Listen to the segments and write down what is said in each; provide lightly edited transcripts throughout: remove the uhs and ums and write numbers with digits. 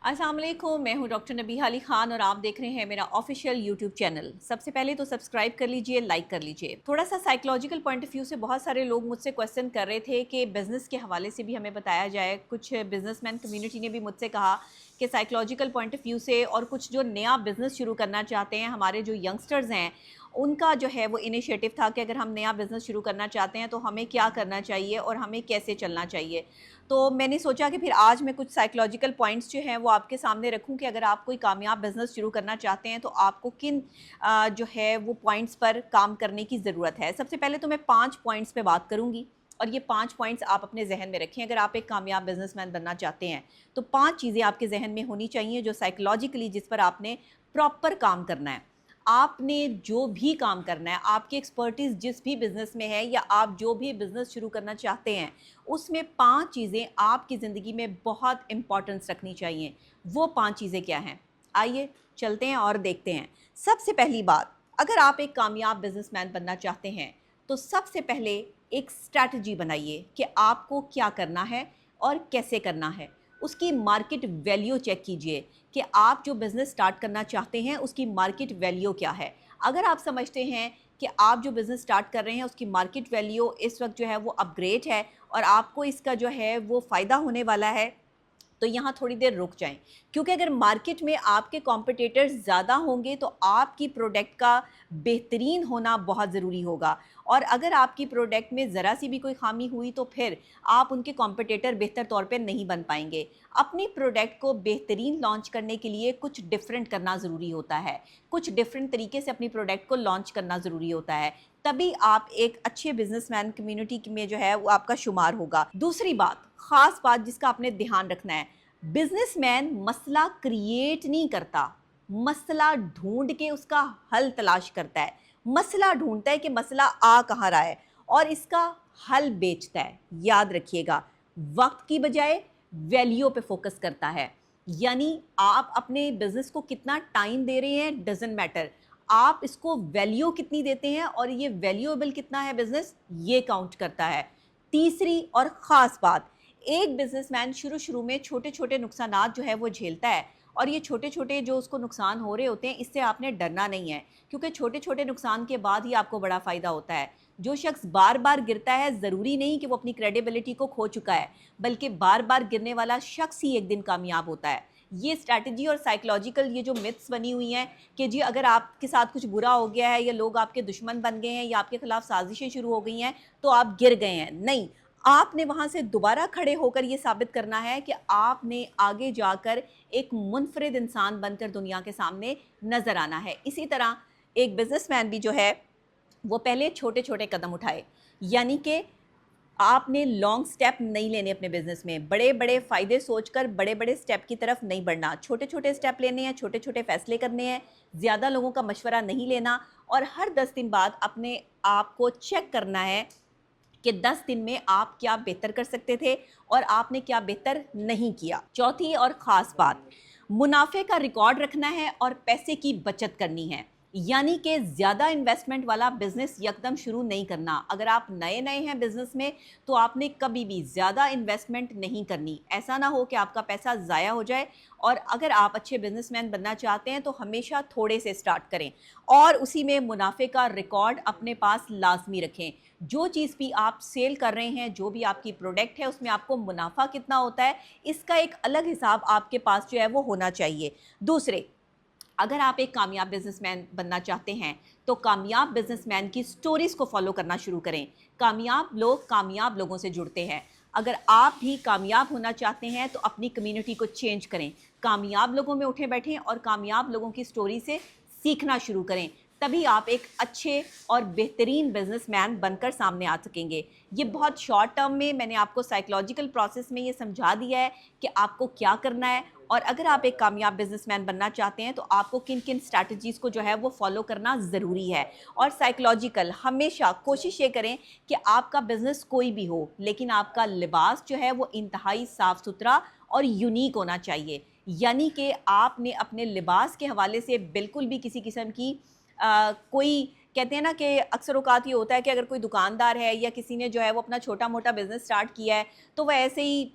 अस्सलाम वालेकुम, मैं हूं डॉक्टर नबीहा अली खान और आप देख रहे हैं मेरा ऑफिशियल यूट्यूब चैनल। सबसे पहले तो सब्सक्राइब कर लीजिए, लाइक कर लीजिए। थोड़ा सा साइकोलॉजिकल पॉइंट ऑफ व्यू से बहुत सारे लोग मुझसे क्वेश्चन कर रहे थे कि बिज़नेस के हवाले से भी हमें बताया जाए। कुछ बिजनेसमैन कम्युनिटी ने भी मुझसे कहा कि साइकोलॉजिकल पॉइंट ऑफ व्यू से, और कुछ जो नया बिज़नेस शुरू करना चाहते हैं, हमारे जो यंगस्टर्स हैं, उनका जो है वो इनिशिएटिव था कि अगर हम नया बिज़नेस शुरू करना चाहते हैं तो हमें क्या करना चाहिए और हमें कैसे चलना चाहिए। तो मैंने सोचा कि फिर आज मैं कुछ साइकोलॉजिकल पॉइंट्स जो हैं वो आपके सामने रखूं कि अगर आप कोई कामयाब बिज़नेस शुरू करना चाहते हैं तो आपको किन जो है वो पॉइंट्स पर काम करने की ज़रूरत है। सबसे पहले तो मैं 5 पॉइंट्स पे बात करूंगी और ये 5 पॉइंट्स आप अपने जहन में रखें। अगर आप एक कामयाब बिजनेसमैन बनना चाहते हैं तो 5 चीज़ें आपके जहन में होनी चाहिए जो साइकोलॉजिकली जिस पर आपने प्रॉपर काम करना है। आपने जो भी काम करना है, आपकी एक्सपर्टीज़ जिस भी बिज़नेस में है या आप जो भी बिज़नेस शुरू करना चाहते हैं, उसमें 5 चीज़ें आपकी ज़िंदगी में बहुत इम्पॉर्टेंस रखनी चाहिए। वो 5 चीज़ें क्या हैं? आइए चलते हैं और देखते हैं। सबसे पहली बात, अगर आप एक कामयाब बिज़नेसमैन बनना चाहते हैं तो सबसे पहले एक स्ट्रैटेजी बनाइए कि आपको क्या करना है और कैसे करना है। उसकी मार्केट वैल्यू चेक कीजिए कि आप जो बिज़नेस स्टार्ट करना चाहते हैं उसकी मार्केट वैल्यू क्या है। अगर आप समझते हैं कि आप जो बिज़नेस स्टार्ट कर रहे हैं उसकी मार्केट वैल्यू इस वक्त जो है वो अपग्रेड है और आपको इसका जो है वो फ़ायदा होने वाला है, तो यहाँ थोड़ी देर रुक जाएं। क्योंकि अगर मार्केट में आपके कॉम्पिटिटर्स ज़्यादा होंगे तो आपकी प्रोडक्ट का बेहतरीन होना बहुत ज़रूरी होगा, और अगर आपकी प्रोडक्ट में ज़रा सी भी कोई खामी हुई तो फिर आप उनके कॉम्पिटिटर बेहतर तौर पे नहीं बन पाएंगे। अपनी प्रोडक्ट को बेहतरीन लॉन्च करने के लिए कुछ डिफरेंट करना ज़रूरी होता है, कुछ डिफरेंट तरीके से अपनी प्रोडक्ट को लॉन्च करना ज़रूरी होता है, तभी आप एक अच्छे बिजनेसमैन कम्युनिटी में जो है वो आपका शुमार होगा। दूसरी बात, ख़ास बात जिसका आपने ध्यान रखना है, बिजनेसमैन मसला क्रिएट नहीं करता, मसला ढूंढ के उसका हल तलाश करता है। मसला ढूंढता है कि मसला आ कहाँ रहा है और इसका हल बेचता है। याद रखिएगा, वक्त की बजाय वैल्यू पे फोकस करता है। यानी आप अपने बिजनेस को कितना टाइम दे रहे हैं डजंट मैटर, आप इसको वैल्यू कितनी देते हैं और ये वैल्यूएबल कितना है बिजनेस, ये काउंट करता है। तीसरी और ख़ास बात, एक बिजनेसमैन शुरू में छोटे छोटे नुकसानात जो है वो झेलता है, और ये छोटे छोटे जो उसको नुकसान हो रहे होते हैं इससे आपने डरना नहीं है, क्योंकि छोटे छोटे नुकसान के बाद ही आपको बड़ा फ़ायदा होता है। जो शख्स बार बार गिरता है, ज़रूरी नहीं कि वो अपनी क्रेडिबिलिटी को खो चुका है, बल्कि बार बार गिरने वाला शख्स ही एक दिन कामयाब होता है। ये स्ट्रैटेजी और साइकोलॉजिकल ये जो मिथ्स बनी हुई हैं कि जी अगर आपके साथ कुछ बुरा हो गया है या लोग आपके दुश्मन बन गए हैं या आपके खिलाफ साजिशें शुरू हो गई हैं तो आप गिर गए हैं, नहीं। आपने वहाँ से दोबारा खड़े होकर ये साबित करना है कि आपने आगे जाकर एक मुनफरिद इंसान बनकर दुनिया के सामने नज़र आना है। इसी तरह एक बिजनेसमैन भी जो है वो पहले छोटे छोटे कदम उठाए, यानी कि आपने लॉन्ग स्टेप नहीं लेने अपने बिजनेस में। बड़े बड़े फ़ायदे सोचकर बड़े बड़े स्टेप की तरफ नहीं बढ़ना, छोटे छोटे स्टेप लेने हैं, छोटे छोटे फैसले करने हैं, ज़्यादा लोगों का मशवरा नहीं लेना, और हर 10 दिन बाद अपने आप को चेक करना है कि 10 दिन में आप क्या बेहतर कर सकते थे और आपने क्या बेहतर नहीं किया। चौथी और ख़ास बात, मुनाफे का रिकॉर्ड रखना है और पैसे की बचत करनी है। यानी कि ज़्यादा इन्वेस्टमेंट वाला बिज़नेस यकदम शुरू नहीं करना। अगर आप नए नए हैं बिज़नेस में तो आपने कभी भी ज़्यादा इन्वेस्टमेंट नहीं करनी। ऐसा ना हो कि आपका पैसा ज़ाया हो जाए, और अगर आप अच्छे बिजनेसमैन बनना चाहते हैं तो हमेशा थोड़े से स्टार्ट करें और उसी में मुनाफे का रिकॉर्ड अपने पास लाजमी रखें। जो चीज़ भी आप सेल कर रहे हैं, जो भी आपकी प्रोडक्ट है, उसमें आपको मुनाफा कितना होता है, इसका एक अलग हिसाब आपके पास जो है वो होना चाहिए। दूसरे, अगर आप एक कामयाब बिजनेसमैन बनना चाहते हैं तो कामयाब बिजनेसमैन की स्टोरीज़ को फॉलो करना शुरू करें। कामयाब लोग कामयाब लोगों से जुड़ते हैं। अगर आप भी कामयाब होना चाहते हैं तो अपनी कम्युनिटी को चेंज करें, कामयाब लोगों में उठे बैठें और कामयाब लोगों की स्टोरी से सीखना शुरू करें, तभी आप एक अच्छे और बेहतरीन बिजनेसमैन बनकर सामने आ सकेंगे। ये बहुत शॉर्ट टर्म में मैंने आपको साइकोलॉजिकल प्रोसेस में ये समझा दिया है कि आपको क्या करना है, और अगर आप एक कामयाब बिजनेसमैन बनना चाहते हैं तो आपको किन किन स्ट्रैटेजीज़ को जो है वो फॉलो करना ज़रूरी है। और साइकोलॉजिकल, हमेशा कोशिश ये करें कि आपका बिज़नेस कोई भी हो लेकिन आपका लिबास जो है वो इंतहाई साफ़ सुथरा और यूनिक होना चाहिए। यानी कि आपने अपने लिबास के हवाले से बिल्कुल भी किसी किस्म की कोई, कहते हैं ना कि अक्सर औक़ात ये होता है कि अगर कोई दुकानदार है या किसी ने जो है वो अपना छोटा मोटा बिज़नेस स्टार्ट किया है तो वह ऐसे ही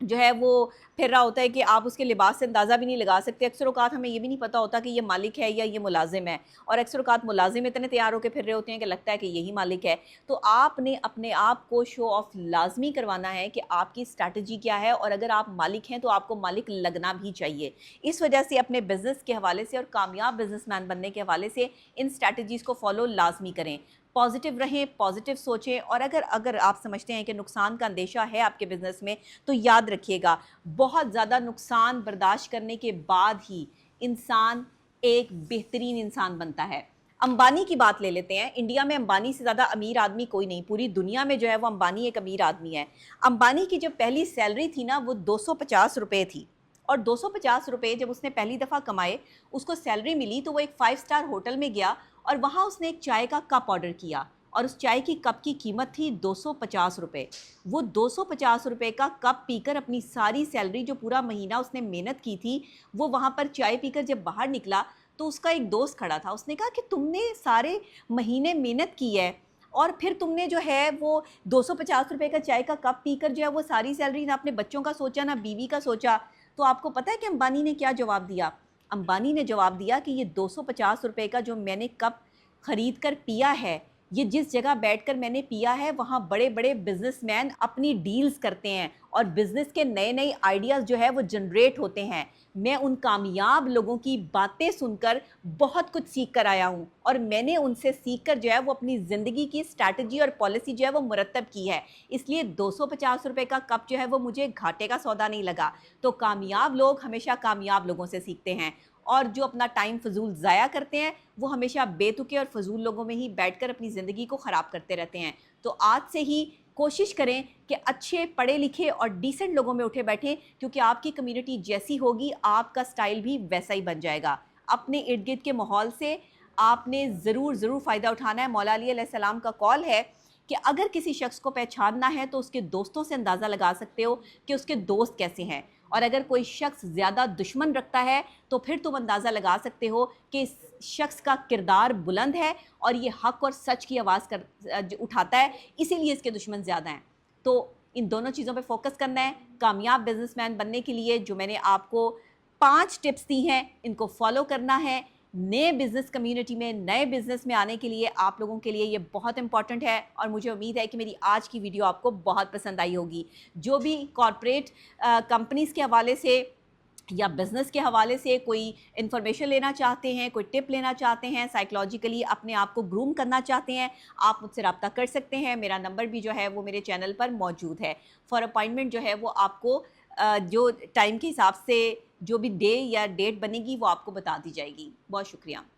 जो है वो फिर रहा होता है कि आप उसके लिबास से अंदाज़ा भी नहीं लगा सकते। अक्सर औक़ात हमें ये भी नहीं पता होता कि ये मालिक है या ये मुलाज़िम है, और अक्सर औक़ात मुलाज़िम इतने तैयार होकर फिर रहे होते हैं कि लगता है कि यही मालिक है। तो आपने अपने आप को शो ऑफ़ लाज़मी करवाना है कि आपकी स्ट्रैटेजी क्या है, और अगर आप मालिक हैं तो आपको मालिक लगना भी चाहिए। इस वजह से अपने बिज़नेस के हवाले से और कामयाब बिज़नेसमैन बनने के हवाले से इन स्ट्रैटेजीज़ को फ़ॉलो लाज़मी करें। पॉजिटिव रहें, पॉजिटिव सोचें, और अगर अगर आप समझते हैं कि नुकसान का अंदेशा है आपके बिज़नेस में, तो याद रखिएगा बहुत ज़्यादा नुकसान बर्दाश्त करने के बाद ही इंसान एक बेहतरीन इंसान बनता है। अंबानी की बात ले लेते हैं। इंडिया में अंबानी से ज़्यादा अमीर आदमी कोई नहीं, पूरी दुनिया में जो है वो अंबानी एक अमीर आदमी है। अंबानी की जो पहली सैलरी थी ना, वो 250 रुपये थी, और 250 रुपये जब उसने पहली दफ़ा कमाए, उसको सैलरी मिली, तो वो एक 5 स्टार होटल में गया और वहाँ उसने एक चाय का कप ऑर्डर किया, और उस चाय की कप की कीमत थी 250 रुपये। वो 250 रुपये का कप पीकर अपनी सारी सैलरी, जो पूरा महीना उसने मेहनत की थी, वो वहाँ पर चाय पीकर जब बाहर निकला, तो उसका एक दोस्त खड़ा था। उसने कहा कि तुमने सारे महीने मेहनत की है, और फिर तुमने जो है वो 250 रुपये का चाय का कप पीकर जो है वो सारी सैलरी, ना अपने बच्चों का सोचा ना बीवी का सोचा। तो आपको पता है कि अंबानी ने क्या जवाब दिया? अंबानी ने जवाब दिया कि ये 250 रुपये का जो मैंने कप ख़रीद कर पिया है, ये जिस जगह बैठकर मैंने पिया है, वहाँ बड़े बड़े बिजनेसमैन अपनी डील्स करते हैं, और बिज़नेस के नए नए आइडियाज़ जो है वो जनरेट होते हैं। मैं उन कामयाब लोगों की बातें सुनकर बहुत कुछ सीख कर आया हूँ, और मैंने उनसे सीख कर जो है वो अपनी ज़िंदगी की स्ट्रैटेजी और पॉलिसी जो है वो मुरतब की है। इसलिए 250 रुपये का कप जो है वो मुझे घाटे का सौदा नहीं लगा। तो कामयाब लोग हमेशा कामयाब लोगों से सीखते हैं, और जो अपना टाइम फजूल ज़ाया करते हैं, वो हमेशा बेतुके और फजूल लोगों में ही बैठकर अपनी ज़िंदगी को ख़राब करते रहते हैं। तो आज से ही कोशिश करें कि अच्छे पढ़े लिखे और डिसेंट लोगों में उठे बैठें, क्योंकि आपकी कम्युनिटी जैसी होगी, आपका स्टाइल भी वैसा ही बन जाएगा। अपने इर्द गिर्द के माहौल से आपने ज़रूर फ़ायदा उठाना है। मौला अली अलैहिस्सलाम का कॉल है कि अगर किसी शख्स को पहचानना है तो उसके दोस्तों से अंदाज़ा लगा सकते हो कि उसके दोस्त कैसे हैं, और अगर कोई शख्स ज़्यादा दुश्मन रखता है तो फिर तुम अंदाज़ा लगा सकते हो कि इस शख्स का किरदार बुलंद है और ये हक़ और सच की आवाज़ उठाता है, इसीलिए इसके दुश्मन ज़्यादा हैं। तो इन दोनों चीज़ों पे फोकस करना है। कामयाब बिजनेसमैन बनने के लिए जो मैंने आपको 5 टिप्स दी हैं, इनको फॉलो करना है। नए बिज़नेस कम्युनिटी में, नए बिज़नेस में आने के लिए आप लोगों के लिए ये बहुत इंपॉर्टेंट है, और मुझे उम्मीद है कि मेरी आज की वीडियो आपको बहुत पसंद आई होगी। जो भी कॉर्पोरेट कंपनीज़ के हवाले से या बिज़नेस के हवाले से कोई इन्फॉर्मेशन लेना चाहते हैं, कोई टिप लेना चाहते हैं, साइकोलॉजिकली अपने आप को ग्रूम करना चाहते हैं, आप मुझसे रब्ता कर सकते हैं। मेरा नंबर भी जो है वो मेरे चैनल पर मौजूद है। फॉर अपॉइंटमेंट जो है वो आपको जो टाइम के हिसाब से जो भी डे या डेट बनेगी वो आपको बता दी जाएगी। बहुत शुक्रिया।